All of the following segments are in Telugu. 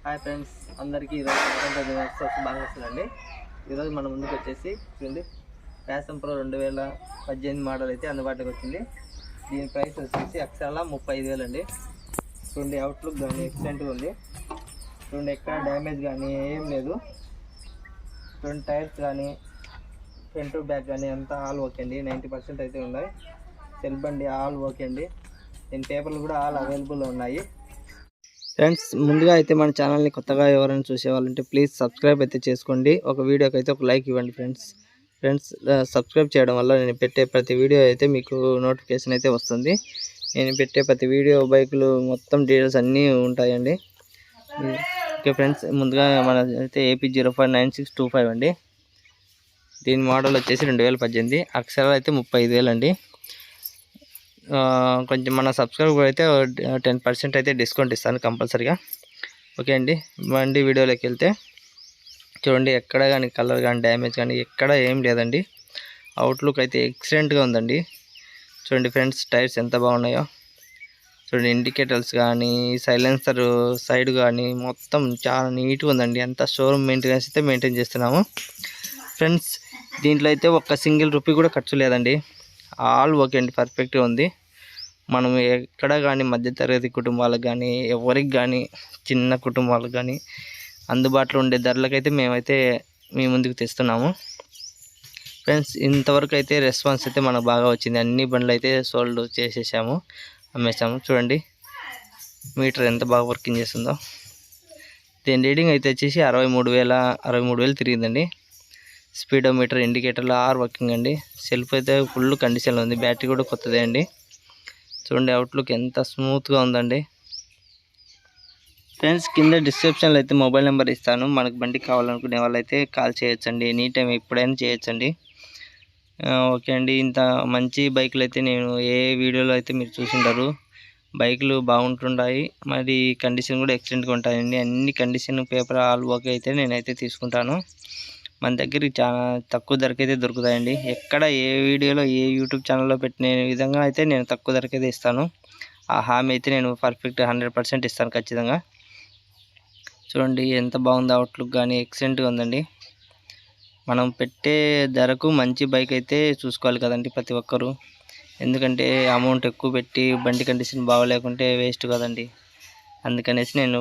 హాయ్ ఫ్రెండ్స్, అందరికీ ఈరోజు బాగా వస్తుందండి. ఈరోజు మన ముందుకు వచ్చేసి చూడండి, ప్యాషన్ ప్రో 2018 మోడల్ అయితే అందుబాటులోకి వచ్చింది. దీని ప్రైస్ వచ్చేసి అక్షరాల 35,000 అండి. చూడండి, అవుట్లుక్ కానీ ఎక్సలెంట్గా ఉంది. చూడండి, ఎక్కడ డ్యామేజ్ కానీ ఏం లేదు. చూడండి, టైర్స్ కానీ ఫ్రంట్ బ్యాక్ కానీ అంతా ఆల్ ఓకే అండి. 90% అయితే ఉన్నాయి. సెల్ బండి ఆల్ ఓకే అండి. దీని పేపర్లు కూడా ఆల్ అవైలబుల్లో ఉన్నాయి. ఫ్రెండ్స్, ముందుగా అయితే మన ఛానల్ని కొత్తగా ఎవరైనా చూసేవాళ్ళంటే ప్లీజ్ సబ్స్క్రైబ్ అయితే చేసుకోండి. ఒక వీడియోకి అయితే ఒక లైక్ ఇవ్వండి ఫ్రెండ్స్. సబ్స్క్రైబ్ చేయడం వల్ల నేను పెట్టే ప్రతి వీడియో అయితే మీకు నోటిఫికేషన్ అయితే వస్తుంది. నేను పెట్టే ప్రతి వీడియో బైకులు మొత్తం డీటెయిల్స్ అన్నీ ఉంటాయండి. ఓకే ఫ్రెండ్స్, ముందుగా మన అయితే AP059625 అండి. దీని మోడల్ వచ్చేసి 2018, అక్షరాలు అయితే 35,000 అండి. కొంచెం మన సబ్స్క్రైబర్ అయితే 10% అయితే డిస్కౌంట్ ఇస్తాను కంపల్సరీగా. ఓకే అండి, బండి వీడియోలోకి వెళ్తే చూడండి, ఎక్కడ కానీ కలర్ కానీ డ్యామేజ్ కానీ ఎక్కడ ఏం లేదండి. అవుట్లుక్ అయితే ఎక్సలెంట్గా ఉందండి. చూడండి ఫ్రెండ్స్, టైర్స్ ఎంత బాగున్నాయో చూడండి. ఇండికేటర్స్ కానీ సైలెన్సర్ సైడ్ కానీ మొత్తం చాలా నీట్గా ఉందండి. అంతా షోరూమ్ మెయింటెనెన్స్ అయితే మెయింటైన్ చేస్తున్నాము ఫ్రెండ్స్. దీంట్లో అయితే ఒక్క సింగిల్ రూపీ కూడా ఖర్చు లేదండి. ఆల్ ఓకే అండి, పర్ఫెక్ట్గా ఉంది. మనం ఎక్కడ కానీ మధ్యతరగతి కుటుంబాలకు కానీ ఎవరికి కానీ చిన్న కుటుంబాలకు కానీ అందుబాటులో ఉండే ధరలకైతే మేమైతే మీ ముందుకు తెస్తున్నాము ఫ్రెండ్స్. ఇంతవరకు అయితే రెస్పాన్స్ అయితే మనకు బాగా వచ్చింది. అన్ని బండ్లు అయితే సోల్డ్ చేసేసాము, అమ్మేసాము. చూడండి, మీటర్ ఎంత బాగా వర్కింగ్ చేస్తుందో. దీని రీడింగ్ అయితే వచ్చేసి 63,000 తిరిగిందండి. స్పీడోమీటర్, ఇండికేటర్లు ఆర్ వర్కింగ్ అండి. సెల్ఫ్ అయితే ఫుల్ కండిషన్లో ఉంది. బ్యాటరీ కూడా కొత్తదే అండి. చూడండి, అవుట్లుక్ ఎంత స్మూత్గా ఉందండి ఫ్రెండ్స్. కింద డిస్క్రిప్షన్లో అయితే మొబైల్ నెంబర్ ఇస్తాను. మనకు బండి కావాలనుకునే వాళ్ళైతే కాల్ చేయొచ్చండి. ఎనీ టైం ఎప్పుడైనా చేయొచ్చండి. ఓకే అండి, ఇంత మంచి బైకులు అయితే నేను ఏ వీడియోలో అయితే మీరు చూసింటారు. బైకులు బాగుంటుంటాయి, మరి కండిషన్ కూడా ఎక్సలెంట్గా ఉంటాయండి. అన్ని కండిషన్ పేపర్ ఆల్ ఓకే అయితే నేనైతే తీసుకుంటాను. మన దగ్గరికి చాలా తక్కువ ధరకైతే దొరుకుతాయండి. ఎక్కడ ఏ వీడియోలో ఏ యూట్యూబ్ ఛానల్లో పెట్టిన విధంగా అయితే నేను తక్కువ ధరకైతే ఇస్తాను. ఆ హామీ అయితే నేను పర్ఫెక్ట్ 100% ఇస్తాను ఖచ్చితంగా. చూడండి, ఎంత బాగుందో. అవుట్లుక్ కానీ ఎక్సలెంట్గా ఉందండి. మనం పెట్టే ధరకు మంచి బైక్ అయితే చూసుకోవాలి కదండి ప్రతి ఒక్కరు. ఎందుకంటే అమౌంట్ ఎక్కువ పెట్టి బండి కండిషన్ బాగోలేకుంటే వేస్ట్ కదండి. అందుకనేసి నేను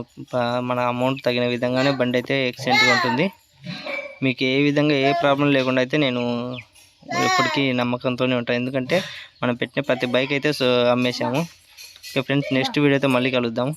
మన అమౌంట్ తగిన విధంగానే బండి అయితే ఎక్సలెంట్గా ఉంటుంది. మీకు ఏ విధంగా ఏ ప్రాబ్లం లేకుండా అయితే నేను ఎప్పటికీ నమ్మకంతోనే ఉంటాను. ఎందుకంటే మనం పెట్టిన ప్రతి బైక్ అయితే అమ్మేసాము. ఓకే ఫ్రెండ్స్, నెక్స్ట్ వీడియోతో మళ్ళీ కలుద్దాము.